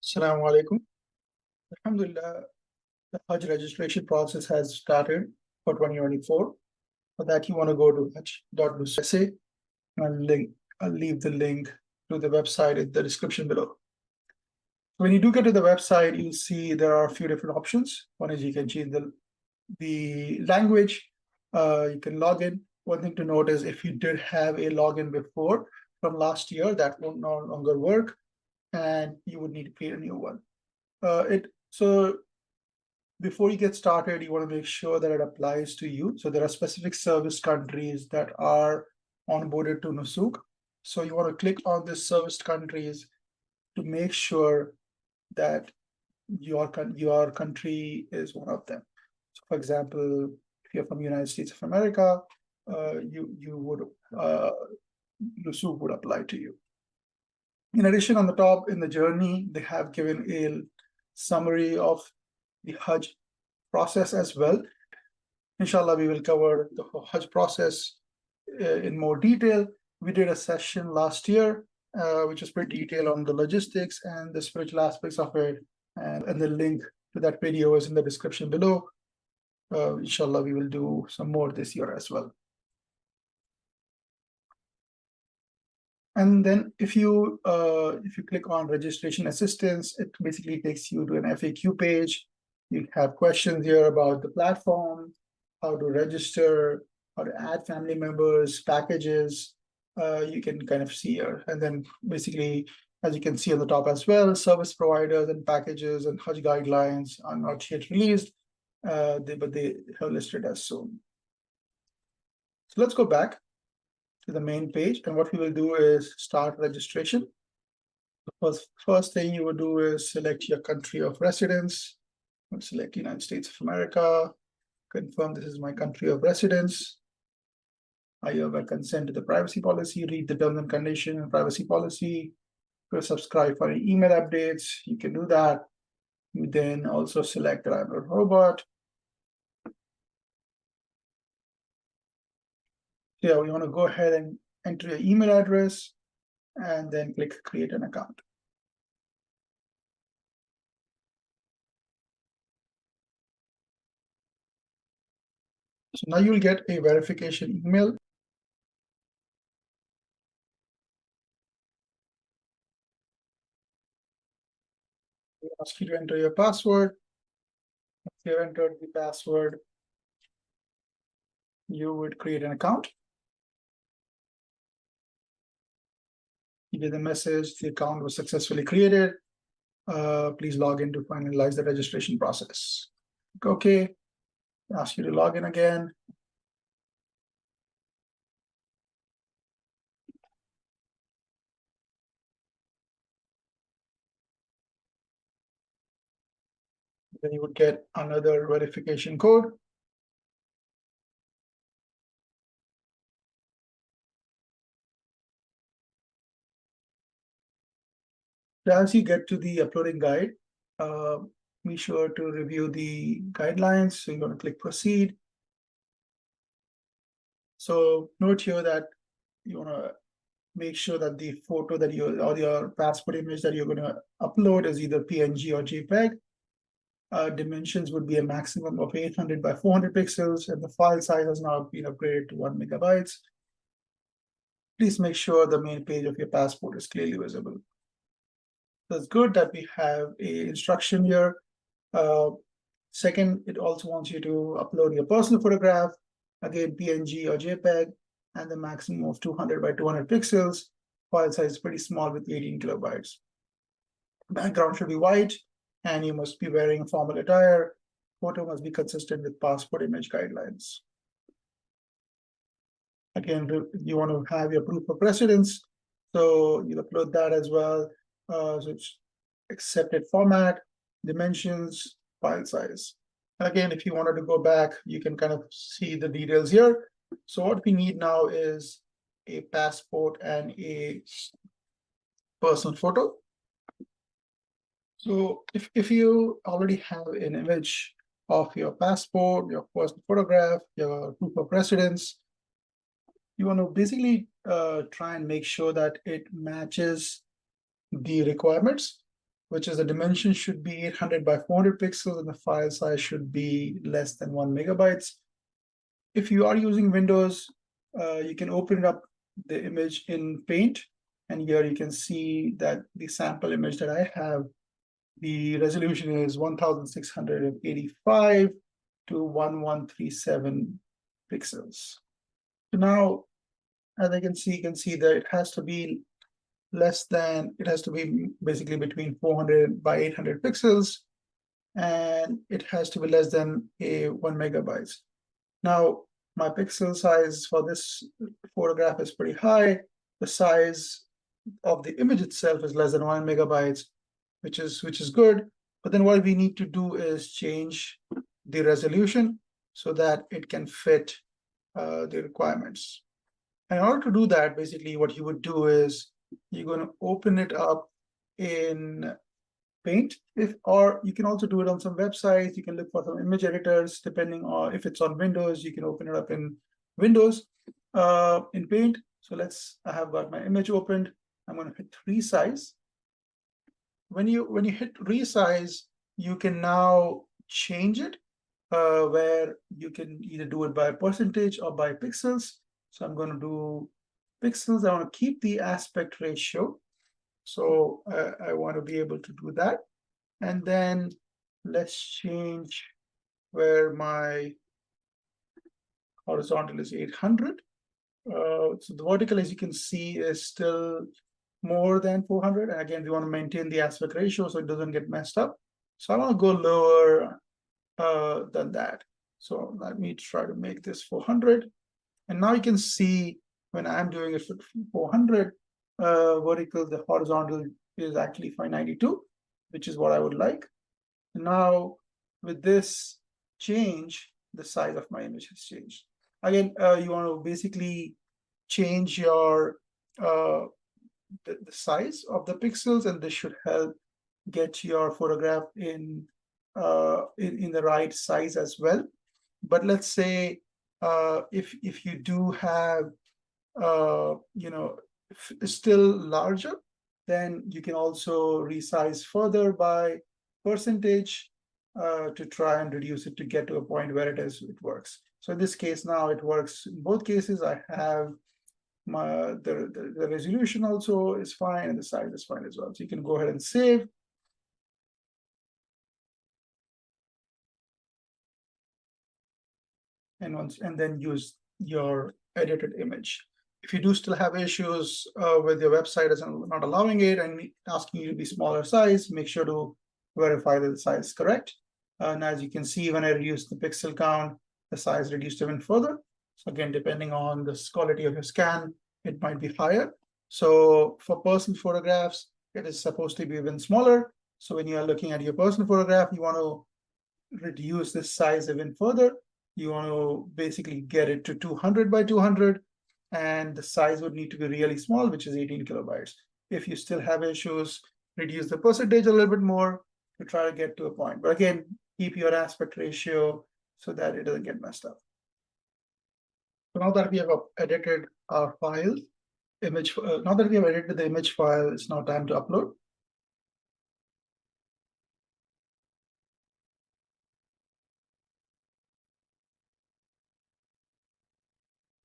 Assalamu alaikum. Alhamdulillah, the Hajj registration process has started for 2024. For that, you want to go to hajj.nusuk. I'll leave the link to the website in the description below. When you do get to the website, you'll see there are a few different options. One is you can change the language. You can log in. One thing to note is if you did have a login before from last year, that will no longer work, and you would need to create a new one. So before you get started, you want to make sure that it applies to you. So there are specific service countries that are onboarded to Nusuk. So you want to click on the serviced countries to make sure that your country is one of them. So for example, if you're from the United States of America, Nusuk would apply to you. In addition, on the top in the journey, they have given a summary of the Hajj process as well. Inshallah, we will cover the Hajj process in more detail. We did a session last year, which is pretty detailed on the logistics and the spiritual aspects of it. And the link to that video is in the description below. Inshallah, we will do some more this year as well. And then if you click on registration assistance, it basically takes you to an FAQ page. You have questions here about the platform, how to register, how to add family members, packages. You can kind of see here. And then basically, as you can see on the top as well, service providers and packages and Hajj guidelines are not yet released, but they have listed as soon. So let's go back to the main page. And what we will do is start registration. The first thing you will do is select your country of residence. I'll select United States of America, confirm this is my country of residence. I hereby consent to the privacy policy, read the terms and conditions and privacy policy, go subscribe for any email updates. You can do that. You then also select that I'm a robot. Yeah, we want to go ahead and enter your email address and then click create an account. So now you'll get a verification email. They ask you to enter your password. If you have entered the password, you would create an account. You get the message, the account was successfully created. Please log in to finalize the registration process. Okay, ask you to log in again. Then you would get another verification code. As you get to the uploading guide, be sure to review the guidelines. So you're going to click proceed. So note here that you want to make sure that the photo that or your passport image that you're going to upload is either PNG or JPEG. Dimensions would be a maximum of 800 by 400 pixels, and the file size has now been upgraded to 1 megabytes. Please make sure the main page of your passport is clearly visible. So it's good that we have a instruction here. Second, it also wants you to upload your personal photograph, again, PNG or JPEG, and the maximum of 200 by 200 pixels. File size is pretty small with 18 kilobytes. Background should be white, and you must be wearing formal attire. Photo must be consistent with passport image guidelines. Again, you want to have your proof of residence, so you'll upload that as well. So it's accepted format, dimensions, file size. Again, if you wanted to go back, you can kind of see the details here. So what we need now is a passport and a personal photo. So if you already have an image of your passport, your personal photograph, your proof of residence, you want to basically try and make sure that it matches the requirements. which is the dimension should be 800 by 400 pixels and the file size should be less than 1 megabytes. If you are using Windows, you can open up the image in Paint, and here you can see that the sample image that I have, the resolution is 1685 to 1137 pixels. So now, as I can see, you can see that it has to be less than, it has to be basically between 400 by 800 pixels, and it has to be less than 1 megabytes. Now, my pixel size for this photograph is pretty high. The size of the image itself is less than 1 megabytes, which is good. But then what we need to do is change the resolution so that it can fit the requirements. And in order to do that, basically what you would do is you're going to open it up in Paint, or you can also do it on some websites. You can look for some image editors, depending on if it's on Windows, you can open it up in Windows in Paint. So I have got my image opened. I'm going to hit resize. When you hit resize, you can now change it where you can either do it by percentage or by pixels. So I'm going to do pixels. I want to keep the aspect ratio. So I want to be able to do that. And then let's change where my horizontal is 800. So the vertical, as you can see, is still more than 400. And again, we want to maintain the aspect ratio so it doesn't get messed up. So I want to go lower than that. So let me try to make this 400. And now you can see when I'm doing it for 400, vertical, the horizontal is actually 592, which is what I would like. And now with this change, the size of my image has changed. Again, you want to basically change your the size of the pixels, and this should help get your photograph in the right size as well. But let's say if you do have still larger, then you can also resize further by percentage to try and reduce it to get to a point where it works. So in this case now it works in both cases. I have the resolution also is fine and the size is fine as well. So you can go ahead and save. And then use your edited image. If you do still have issues with your website is not allowing it and asking you to be smaller size, make sure to verify that the size is correct. And as you can see, when I reduce the pixel count, the size reduced even further. So again, depending on the quality of your scan, it might be higher. So for personal photographs, it is supposed to be even smaller. So when you are looking at your personal photograph, you want to reduce this size even further. You want to basically get it to 200 by 200, and the size would need to be really small, which is 18 kilobytes. If you still have issues, reduce the percentage a little bit more to try to get to a point. But again, keep your aspect ratio so that it doesn't get messed up. So now that we have edited our file, now that we have edited the image file, it's now time to upload.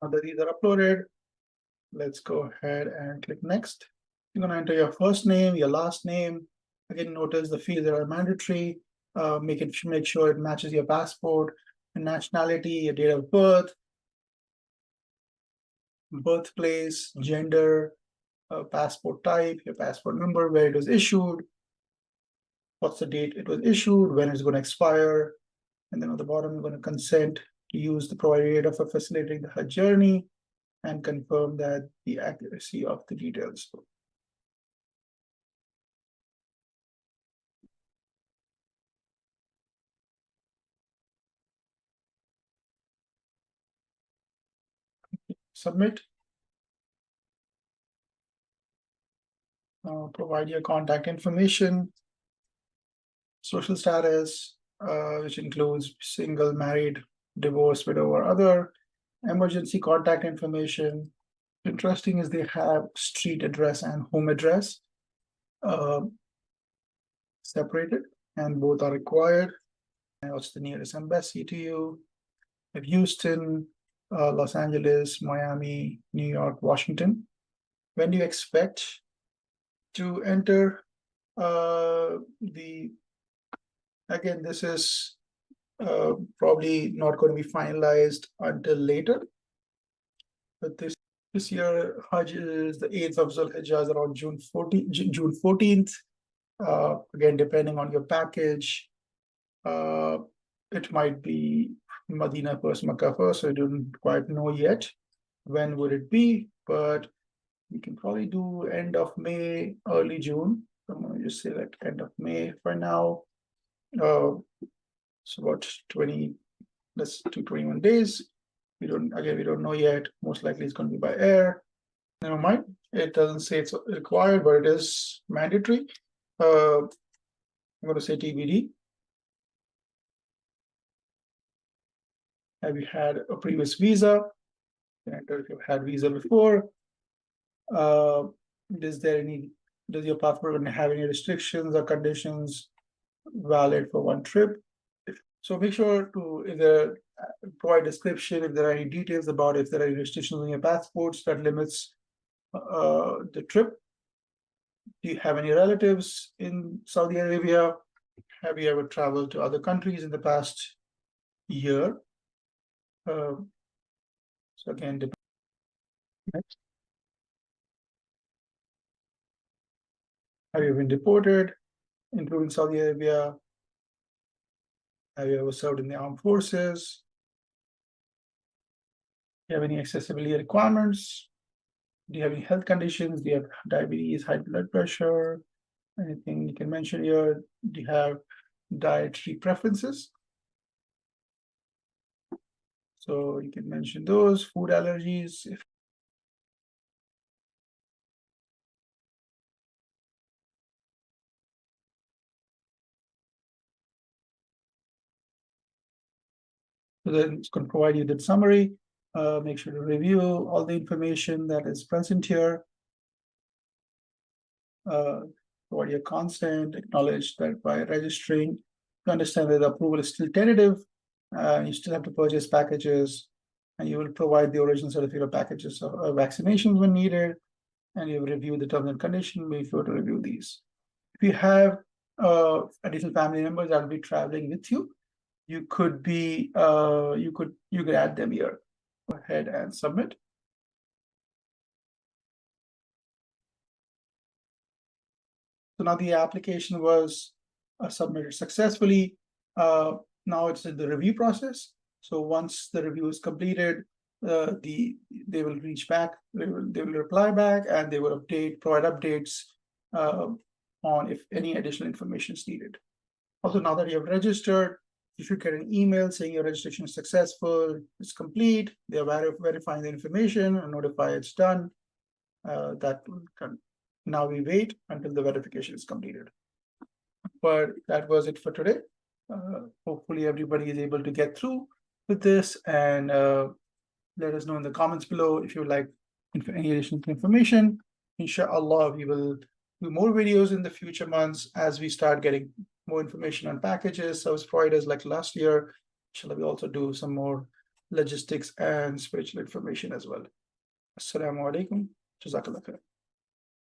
Now that these are uploaded, let's go ahead and click next. You're going to enter your first name, your last name. Again, notice the fields that are mandatory. Make sure it matches your passport, your nationality, your date of birth, birthplace, gender, passport type, your passport number, where it was issued, what's the date it was issued, when it's going to expire, and then on the bottom, you're going to consent to use the provided data for facilitating the Hajj journey, and confirm that the accuracy of the details. Submit. Provide your contact information, social status, which includes single, married, divorced, widow, or other, emergency contact information. Interesting is they have street address and home address. separated, and both are required. And what's the nearest embassy to you? If Houston, Los Angeles, Miami, New York, Washington. When do you expect to enter again, this is probably not going to be finalized until later. But this year, Hajj is the 8th of Zulhijjah, around June 14th. Again, depending on your package, it might be Medina first, Makkah first, so I don't quite know yet when would it be, but we can probably do end of May, early June. I'm going to just say like end of May for now. So about 20, let's do 21 days. We don't know yet. Most likely it's going to be by air. Never mind. It doesn't say it's required, but it is mandatory. I'm going to say TBD. Have you had a previous visa? If you've had visa before. Does your passport have any restrictions or conditions valid for one trip? So make sure to either provide description if there are any details about if there are any restrictions on your passports that limits the trip. Do you have any relatives in Saudi Arabia? Have you ever traveled to other countries in the past year? So again, next. Have you been deported, including Saudi Arabia? Have you ever served in the armed forces? Do you have any accessibility requirements? Do you have any health conditions? Do you have diabetes, high blood pressure? Anything you can mention here? Do you have dietary preferences? So you can mention those, food allergies. So then it's going to provide you the summary. Make sure to review all the information that is present here. Provide your consent, acknowledge that by registering, you understand that the approval is still tentative. You still have to purchase packages, and you will provide the original certificate of packages of vaccinations when needed, and you review the terms and conditions before to review these. If you have additional family members that will be traveling with you, you could add them here. Go ahead and submit. So now the application was submitted successfully. Now it's in the review process. So once the review is completed, they will reach back, they will reply back, and they will provide updates on if any additional information is needed. Also, now that you have registered, you should get an email saying your registration is successful, it's complete. They are verifying the information and notify it's done. Now we wait until the verification is completed. But that was it for today. Hopefully everybody is able to get through with this, and let us know in the comments below if you would like any additional information. Inshallah, we will do more videos in the future months as we start getting more information on packages, service providers like last year. Inshallah, we also do some more logistics and spiritual information as well. Assalamu alaikum. Jazakallah khair.